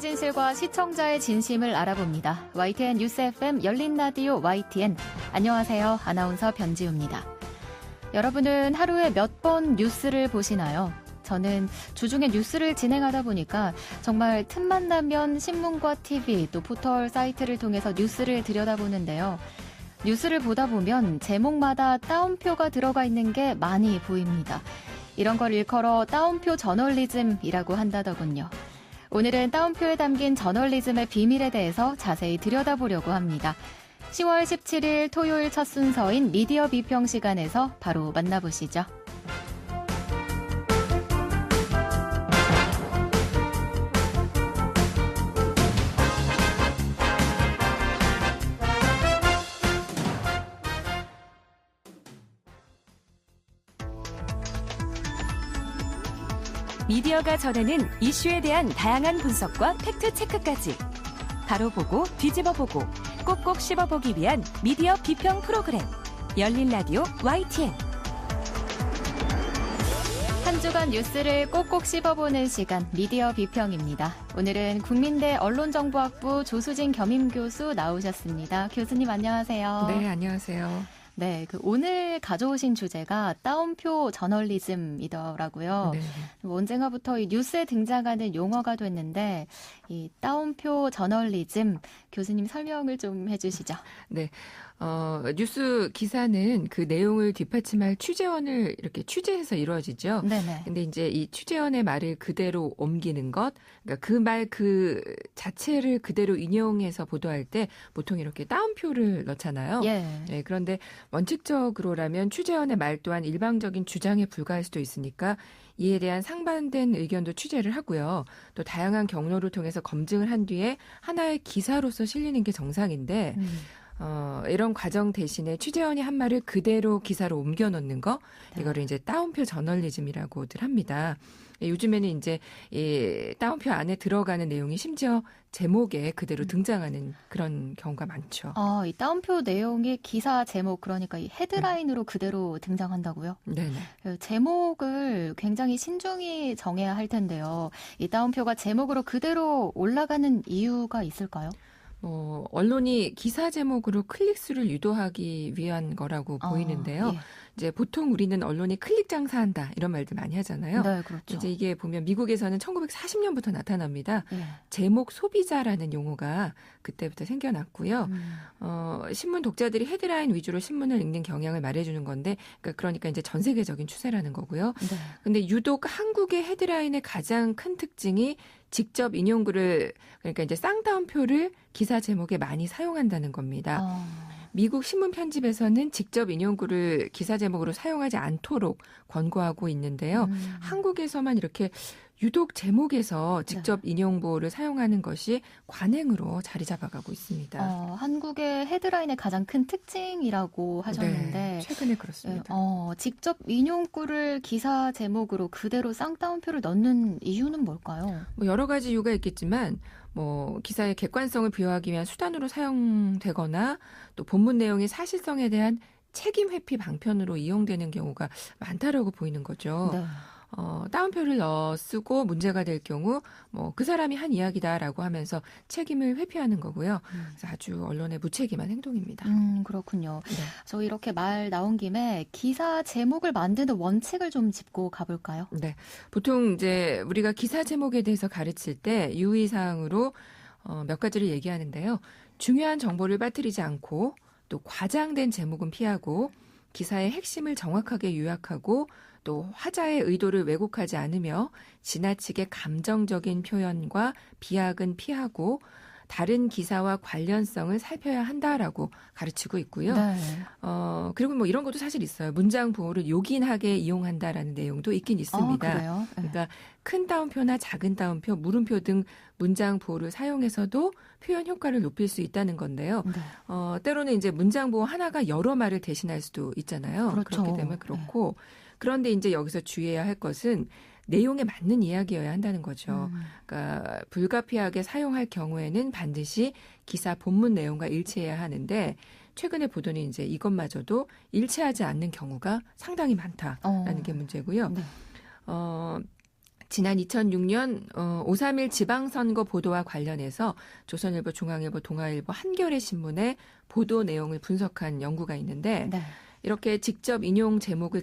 진실과 시청자의 진심을 알아봅니다. YTN 뉴스 FM 열린 라디오 YTN. 안녕하세요. 아나운서 변지우입니다. 여러분은 하루에 몇 번 뉴스를 보시나요? 저는 주중에 뉴스를 진행하다 보니까 정말 틈만 나면 신문과 TV 또 포털 사이트를 통해서 뉴스를 들여다보는데요. 뉴스를 보다 보면 제목마다 따옴표가 들어가 있는 게 많이 보입니다. 이런 걸 일컬어 따옴표 저널리즘이라고 한다더군요. 오늘은 따옴표에 담긴 저널리즘의 비밀에 대해서 자세히 들여다보려고 합니다. 10월 17일 토요일 첫 순서인 미디어 비평 시간에서 바로 만나보시죠. 미디어가 전하는 이슈에 대한 다양한 분석과 팩트체크까지 바로 보고 뒤집어보고 꼭꼭 씹어보기 위한 미디어 비평 프로그램 열린 라디오 YTN. 한 주간 뉴스를 꼭꼭 씹어보는 시간 미디어 비평입니다. 오늘은 국민대 언론정보학부 조수진 겸임교수 나오셨습니다. 교수님 안녕하세요. 네, 안녕하세요. 네, 오늘 가져오신 주제가 따옴표 저널리즘이더라고요. 네. 언젠가부터 이 뉴스에 등장하는 용어가 됐는데 이 따옴표 저널리즘 교수님 설명을 좀 해주시죠. 네, 뉴스 기사는 그 내용을 뒷받침할 취재원을 이렇게 취재해서 이루어지죠. 네네. 근데 이제 이 취재원의 말을 그대로 옮기는 것, 그러니까 그 말 그 자체를 그대로 인용해서 보도할 때 보통 이렇게 따옴표를 넣잖아요. 예. 네, 그런데 원칙적으로라면 취재원의 말 또한 일방적인 주장에 불과할 수도 있으니까 이에 대한 상반된 의견도 취재를 하고요. 또 다양한 경로를 통해서 검증을 한 뒤에 하나의 기사로서 실리는 게 정상인데 이런 과정 대신에 취재원이 한 말을 그대로 기사로 옮겨 놓는 거, 이거를 이제 따옴표 저널리즘이라고들 합니다. 요즘에는 이제 이 따옴표 안에 들어가는 내용이 심지어 제목에 그대로 등장하는 그런 경우가 많죠. 이 따옴표 내용이 기사 제목, 그러니까 이 헤드라인으로 그대로 등장한다고요? 네네. 제목을 굉장히 신중히 정해야 할 텐데요. 이 따옴표가 제목으로 그대로 올라가는 이유가 있을까요? 언론이 기사 제목으로 클릭수를 유도하기 위한 거라고 보이는데요. 예. 이제 보통 우리는 언론이 클릭 장사한다 이런 말들 많이 하잖아요. 네, 그렇죠. 이제 이게 보면 미국에서는 1940년부터 나타납니다. 예. 제목 소비자라는 용어가 그때부터 생겨났고요. 신문 독자들이 헤드라인 위주로 신문을 읽는 경향을 말해주는 건데, 그러니까 이제 전 세계적인 추세라는 거고요. 네. 근데 유독 한국의 헤드라인의 가장 큰 특징이 직접 인용글을, 그러니까 이제 쌍따옴표를 기사 제목에 많이 사용한다는 겁니다. 미국 신문 편집에서는 직접 인용글을 기사 제목으로 사용하지 않도록 권고하고 있는데요. 한국에서만 이렇게 유독 제목에서 직접 인용보호를 사용하는 것이 관행으로 자리 잡아가고 있습니다. 한국의 헤드라인의 가장 큰 특징이라고 하셨는데 네, 최근에 그렇습니다. 직접 인용글을 기사 제목으로 그대로 쌍따옴표를 넣는 이유는 뭘까요? 여러 가지 이유가 있겠지만 기사의 객관성을 부여하기 위한 수단으로 사용되거나 또 본문 내용의 사실성에 대한 책임 회피 방편으로 이용되는 경우가 많다라고 보이는 거죠. 네. 따옴표를 쓰고 문제가 될 경우 그 사람이 한 이야기다라고 하면서 책임을 회피하는 거고요. 그래서 아주 언론의 무책임한 행동입니다. 그렇군요. 네. 저 이렇게 말 나온 김에 기사 제목을 만드는 원칙을 좀 짚고 가볼까요? 네. 보통 이제 우리가 기사 제목에 대해서 가르칠 때 유의사항으로 몇 가지를 얘기하는데요. 중요한 정보를 빠뜨리지 않고 또 과장된 제목은 피하고 기사의 핵심을 정확하게 요약하고 또 화자의 의도를 왜곡하지 않으며 지나치게 감정적인 표현과 비약은 피하고 다른 기사와 관련성을 살펴야 한다라고 가르치고 있고요. 네. 그리고 이런 것도 사실 있어요. 문장 부호를 요긴하게 이용한다라는 내용도 있긴 있습니다. 그래요? 네. 그러니까 큰 따옴표나 작은 따옴표, 물음표 등 문장 부호를 사용해서도 표현 효과를 높일 수 있다는 건데요. 네. 때로는 이제 문장 부호 하나가 여러 말을 대신할 수도 있잖아요. 그렇죠. 그렇기 때문에 그렇고. 그런데 이제 여기서 주의해야 할 것은 내용에 맞는 이야기여야 한다는 거죠. 그러니까 불가피하게 사용할 경우에는 반드시 기사 본문 내용과 일치해야 하는데 최근에 보더니 이제 이것마저도 일치하지 않는 경우가 상당히 많다라는 게 문제고요. 네. 지난 2006년 5.3일 지방선거 보도와 관련해서 조선일보, 중앙일보, 동아일보, 한겨레 신문의 보도 내용을 분석한 연구가 있는데 네. 이렇게 직접 인용 제목을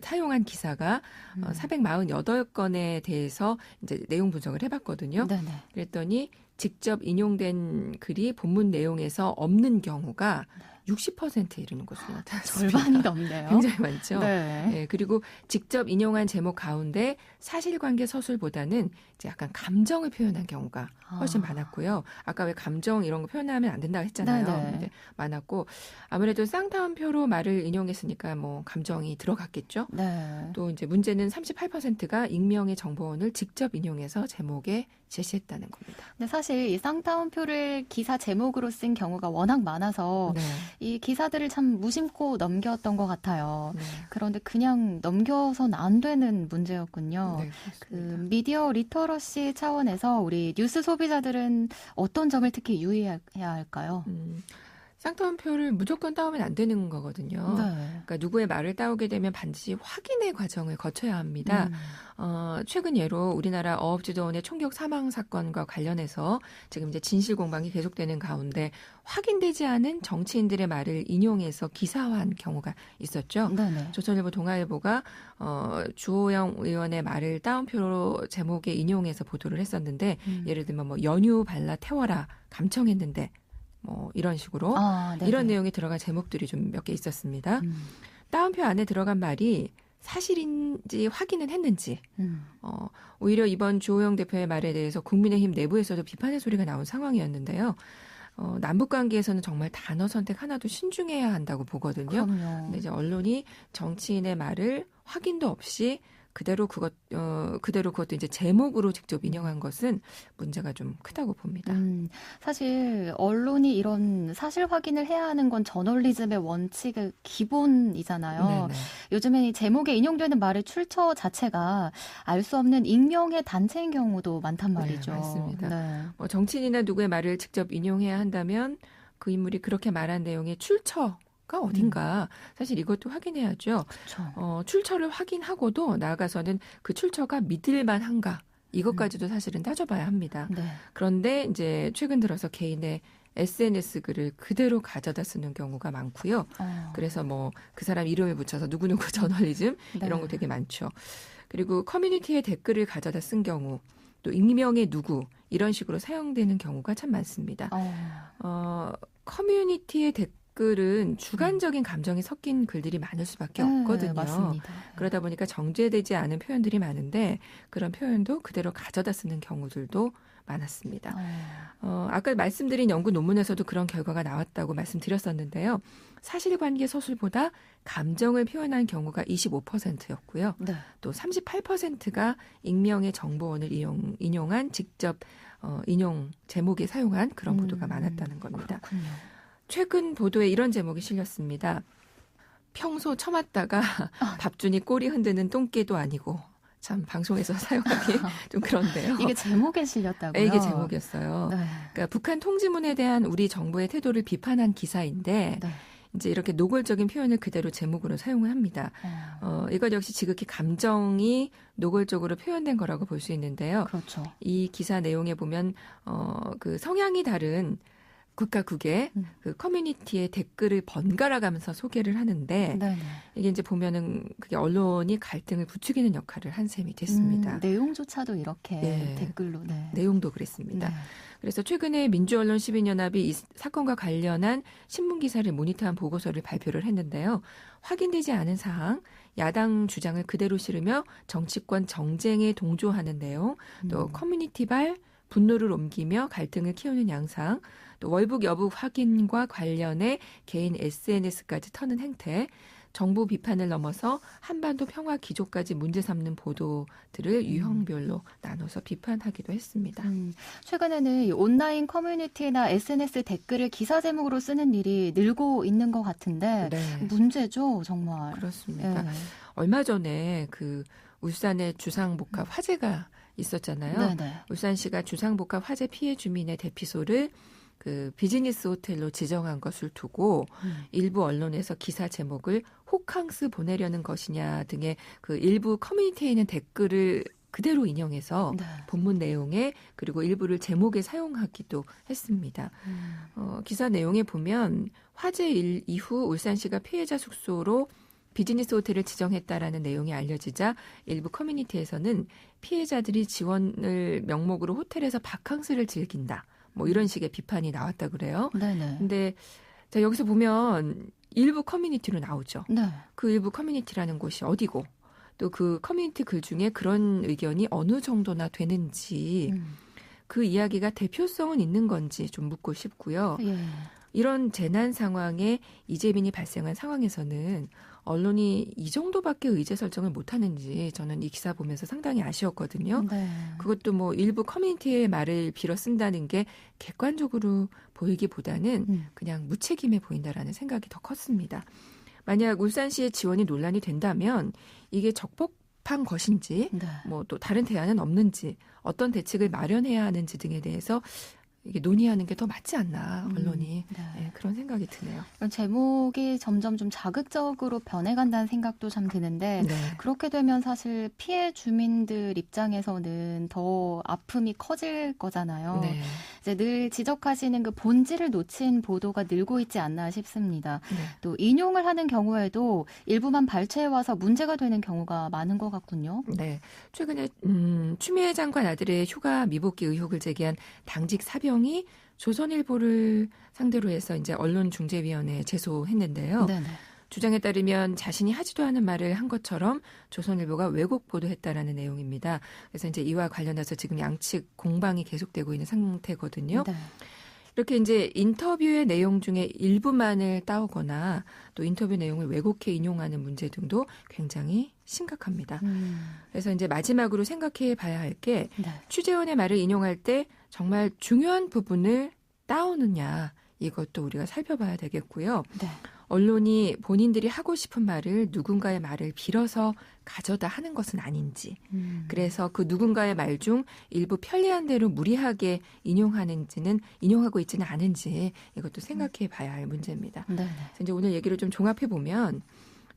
사용한 기사가 448건에 대해서 이제 내용 분석을 해봤거든요. 네네. 그랬더니 직접 인용된 글이 본문 내용에서 없는 경우가 60%에 이르는 것으로 나타났습니다. 절반이 넘네요. 굉장히 많죠. 네. 네, 그리고 직접 인용한 제목 가운데 사실관계 서술보다는 이제 약간 감정을 표현한 경우가 훨씬 많았고요. 아까 왜 감정 이런 거 표현하면 안 된다고 했잖아요. 근데 많았고 아무래도 쌍따옴표로 말을 인용했으니까 뭐 감정이 들어갔겠죠. 네. 또 이제 문제는 38%가 익명의 정보원을 직접 인용해서 제목에 제시했다는 겁니다. 근데 사실 이 쌍따옴표를 기사 제목으로 쓴 경우가 워낙 많아서 네. 이 기사들을 참 무심코 넘겼던 것 같아요. 네. 그런데 그냥 넘겨서는 안 되는 문제였군요. 네, 그 미디어 리터러시 차원에서 우리 뉴스 소비자들은 어떤 점을 특히 유의해야 할까요? 쌍따옴표를 무조건 따오면 안 되는 거거든요. 네. 그러니까 누구의 말을 따오게 되면 반드시 확인의 과정을 거쳐야 합니다. 최근 예로 우리나라 어업지도원의 총격 사망 사건과 관련해서 지금 이제 진실 공방이 계속되는 가운데 확인되지 않은 정치인들의 말을 인용해서 기사화한 경우가 있었죠. 네네. 조선일보, 동아일보가 주호영 의원의 말을 따옴표로 제목에 인용해서 보도를 했었는데 예를 들면 뭐 연유 발라 태워라 감청했는데 뭐 이런 식으로 이런 내용이 들어간 제목들이 좀 몇 개 있었습니다. 따옴표 안에 들어간 말이 사실인지 확인은 했는지 오히려 이번 주호영 대표의 말에 대해서 국민의힘 내부에서도 비판의 소리가 나온 상황이었는데요. 남북관계에서는 정말 단어 선택 하나도 신중해야 한다고 보거든요. 그럼요. 근데 이제 언론이 정치인의 말을 확인도 없이 그대로 그것도 이제 제목으로 직접 인용한 것은 문제가 좀 크다고 봅니다. 사실 언론이 이런 사실 확인을 해야 하는 건 저널리즘의 원칙의 기본이잖아요. 네네. 요즘엔 이 제목에 인용되는 말의 출처 자체가 알 수 없는 익명의 단체인 경우도 많단 말이죠. 네, 맞습니다. 네. 뭐 정치인이나 누구의 말을 직접 인용해야 한다면 그 인물이 그렇게 말한 내용의 출처가 어딘가 사실 이것도 확인해야죠. 그렇죠. 출처를 확인하고도 나아가서는 그 출처가 믿을만한가 이것까지도 사실은 따져봐야 합니다. 네. 그런데 이제 최근 들어서 개인의 SNS 글을 그대로 가져다 쓰는 경우가 많고요. 그래서 뭐 그 사람 이름을 붙여서 누구누구 저널리즘 이런 거 되게 많죠. 그리고 커뮤니티에 댓글을 가져다 쓴 경우 또 익명의 누구 이런 식으로 사용되는 경우가 참 많습니다. 커뮤니티의 댓글은 주관적인 감정이 섞인 글들이 많을 수밖에 없거든요. 맞습니다. 그러다 보니까 정제되지 않은 표현들이 많은데 그런 표현도 그대로 가져다 쓰는 경우들도 많았습니다. 아까 말씀드린 연구 논문에서도 그런 결과가 나왔다고 말씀드렸었는데요. 사실관계 서술보다 감정을 표현한 경우가 25%였고요. 네. 또 38%가 익명의 정보원을 인용한 직접 인용 제목에 사용한 그런 보도가 많았다는 겁니다. 그렇군요. 최근 보도에 이런 제목이 실렸습니다. 평소 처맞다가 밥준이 꼬리 흔드는 똥개도 아니고 참 방송에서 사용하기 좀 그런데요. 이게 제목에 실렸다고요? 이게 제목이었어요. 네. 그러니까 북한 통지문에 대한 우리 정부의 태도를 비판한 기사인데 네. 이제 이렇게 노골적인 표현을 그대로 제목으로 사용을 합니다. 이것 역시 지극히 감정이 노골적으로 표현된 거라고 볼 수 있는데요. 그렇죠. 이 기사 내용에 보면 그 성향이 다른 국가 국의 그 커뮤니티의 댓글을 번갈아 가면서 소개를 하는데 네네. 이게 이제 보면은 그게 언론이 갈등을 부추기는 역할을 한 셈이 됐습니다. 내용조차도 이렇게 네. 댓글로. 네. 내용도 그랬습니다. 네. 그래서 최근에 민주언론시민연합이 이 사건과 관련한 신문기사를 모니터한 보고서를 발표를 했는데요. 확인되지 않은 사항, 야당 주장을 그대로 실으며 정치권 정쟁에 동조하는 내용, 또 커뮤니티발 분노를 옮기며 갈등을 키우는 양상, 또 월북 여부 확인과 관련해 개인 SNS까지 터는 행태, 정부 비판을 넘어서 한반도 평화 기조까지 문제 삼는 보도들을 유형별로 나눠서 비판하기도 했습니다. 최근에는 이 온라인 커뮤니티나 SNS 댓글을 기사 제목으로 쓰는 일이 늘고 있는 것 같은데 네. 문제죠, 정말. 그렇습니다. 네. 얼마 전에 그 울산의 주상복합 화재가 있었잖아요. 네네. 울산시가 주상복합 화재 피해 주민의 대피소를 그 비즈니스 호텔로 지정한 것을 두고 일부 언론에서 기사 제목을 호캉스 보내려는 것이냐 등의 그 일부 커뮤니티에 있는 댓글을 그대로 인용해서 네. 본문 내용에 그리고 일부를 제목에 사용하기도 했습니다. 기사 내용에 보면 화재 이후 울산시가 피해자 숙소로 비즈니스 호텔을 지정했다라는 내용이 알려지자 일부 커뮤니티에서는 피해자들이 지원을 명목으로 호텔에서 바캉스를 즐긴다. 뭐 이런 식의 비판이 나왔다 그래요. 네네. 근데 자, 여기서 보면 일부 커뮤니티로 나오죠. 네. 그 일부 커뮤니티라는 곳이 어디고 또 그 커뮤니티 글 중에 그런 의견이 어느 정도나 되는지 그 이야기가 대표성은 있는 건지 좀 묻고 싶고요. 예. 이런 재난 상황에 이재민이 발생한 상황에서는 언론이 이 정도밖에 의제 설정을 못하는지 저는 이 기사 보면서 상당히 아쉬웠거든요. 네. 그것도 뭐 일부 커뮤니티의 말을 빌어 쓴다는 게 객관적으로 보이기보다는 그냥 무책임해 보인다라는 생각이 더 컸습니다. 만약 울산시의 지원이 논란이 된다면 이게 적법한 것인지 네. 뭐 또 다른 대안은 없는지 어떤 대책을 마련해야 하는지 등에 대해서 이게 논의하는 게 더 맞지 않나 언론이 네. 네, 그런 생각이 드네요. 제목이 점점 좀 자극적으로 변해간다는 생각도 참 드는데 네. 그렇게 되면 사실 피해 주민들 입장에서는 더 아픔이 커질 거잖아요. 네. 이제 늘 지적하시는 그 본질을 놓친 보도가 늘고 있지 않나 싶습니다. 네. 또 인용을 하는 경우에도 일부만 발췌해와서 문제가 되는 경우가 많은 것 같군요. 네. 최근에 추미애 장관 아들의 휴가 미복귀 의혹을 제기한 당직 사병이 조선일보를 상대로 해서 이제 언론중재위원회에 제소했는데요. 네네. 주장에 따르면 자신이 하지도 않은 말을 한 것처럼 조선일보가 왜곡 보도했다라는 내용입니다. 그래서 이제 이와 관련해서 지금 양측 공방이 계속되고 있는 상태거든요. 네. 이렇게 이제 인터뷰의 내용 중에 일부만을 따오거나 또 인터뷰 내용을 왜곡해 인용하는 문제 등도 굉장히 심각합니다. 그래서 이제 마지막으로 생각해 봐야 할 게 네. 취재원의 말을 인용할 때 정말 중요한 부분을 따오느냐 이것도 우리가 살펴봐야 되겠고요. 네. 언론이 본인들이 하고 싶은 말을 누군가의 말을 빌어서 가져다 하는 것은 아닌지 그래서 그 누군가의 말 중 일부 편리한 대로 무리하게 인용하고 있지는 않은지 이것도 생각해 봐야 할 문제입니다. 네. 그래서 이제 오늘 얘기를 좀 종합해 보면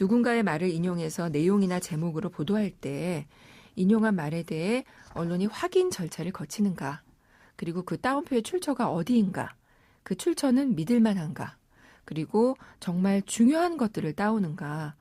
누군가의 말을 인용해서 내용이나 제목으로 보도할 때 인용한 말에 대해 언론이 확인 절차를 거치는가 그리고 그 따옴표의 출처가 어디인가 그 출처는 믿을 만한가 그리고 정말 중요한 것들을 따오는가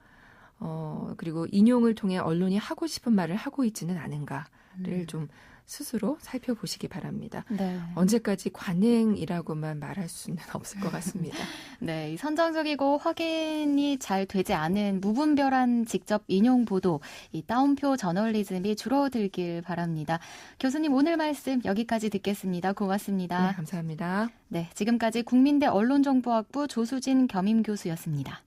그리고 인용을 통해 언론이 하고 싶은 말을 하고 있지는 않은가를 좀 스스로 살펴보시기 바랍니다. 네. 언제까지 관행이라고만 말할 수는 없을 것 같습니다. 네, 이 선정적이고 확인이 잘 되지 않은 무분별한 직접 인용 보도, 이 따옴표 저널리즘이 줄어들길 바랍니다. 교수님 오늘 말씀 여기까지 듣겠습니다. 고맙습니다. 네, 감사합니다. 네, 지금까지 국민대 언론정보학부 조수진 겸임교수였습니다.